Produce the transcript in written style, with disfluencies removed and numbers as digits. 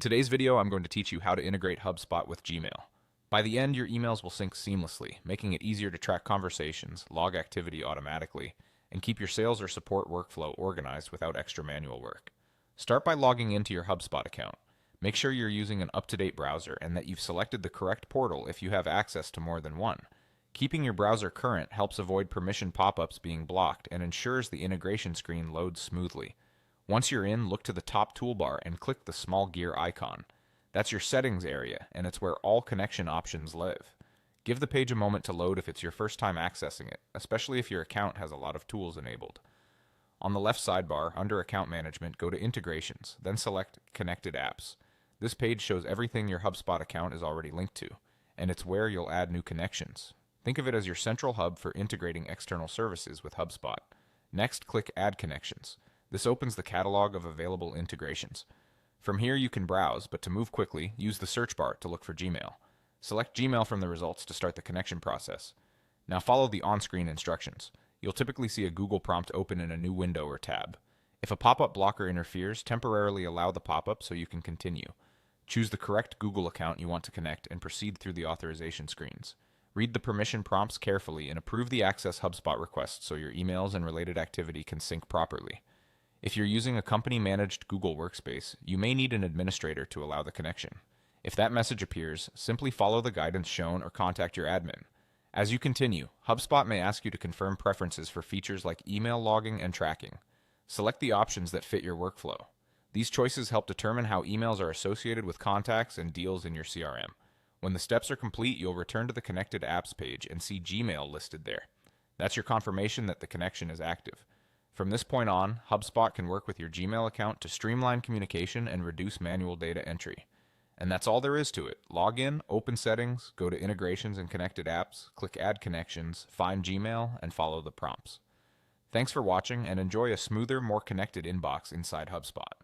In today's video, I'm going to teach you how to integrate HubSpot with Gmail. By the end, your emails will sync seamlessly, making it easier to track conversations, log activity automatically, and keep your sales or support workflow organized without extra manual work. Start by logging into your HubSpot account. Make sure you're using an up-to-date browser and that you've selected the correct portal if you have access to more than one. Keeping your browser current helps avoid permission pop-ups being blocked and ensures the integration screen loads smoothly. Once you're in, look to the top toolbar and click the small gear icon. That's your settings area, and it's where all connection options live. Give the page a moment to load if it's your first time accessing it, especially if your account has a lot of tools enabled. On the left sidebar, under Account Management, go to Integrations, then select Connected Apps. This page shows everything your HubSpot account is already linked to, and it's where you'll add new connections. Think of it as your central hub for integrating external services with HubSpot. Next, click Add Connections. This opens the catalog of available integrations. From here, you can browse, but to move quickly, use the search bar to look for Gmail. Select Gmail from the results to start the connection process. Now follow the on-screen instructions. You'll typically see a Google prompt open in a new window or tab. If a pop-up blocker interferes, temporarily allow the pop-up so you can continue. Choose the correct Google account you want to connect and proceed through the authorization screens. Read the permission prompts carefully and approve the Access HubSpot request so your emails and related activity can sync properly. If you're using a company-managed Google Workspace, you may need an administrator to allow the connection. If that message appears, simply follow the guidance shown or contact your admin. As you continue, HubSpot may ask you to confirm preferences for features like email logging and tracking. Select the options that fit your workflow. These choices help determine how emails are associated with contacts and deals in your CRM. When the steps are complete, you'll return to the Connected Apps page and see Gmail listed there. That's your confirmation that the connection is active. From this point on, HubSpot can work with your Gmail account to streamline communication and reduce manual data entry. And that's all there is to it. Log in, open settings, go to Integrations and Connected Apps, click Add Connections, find Gmail, and follow the prompts. Thanks for watching, and enjoy a smoother, more connected inbox inside HubSpot.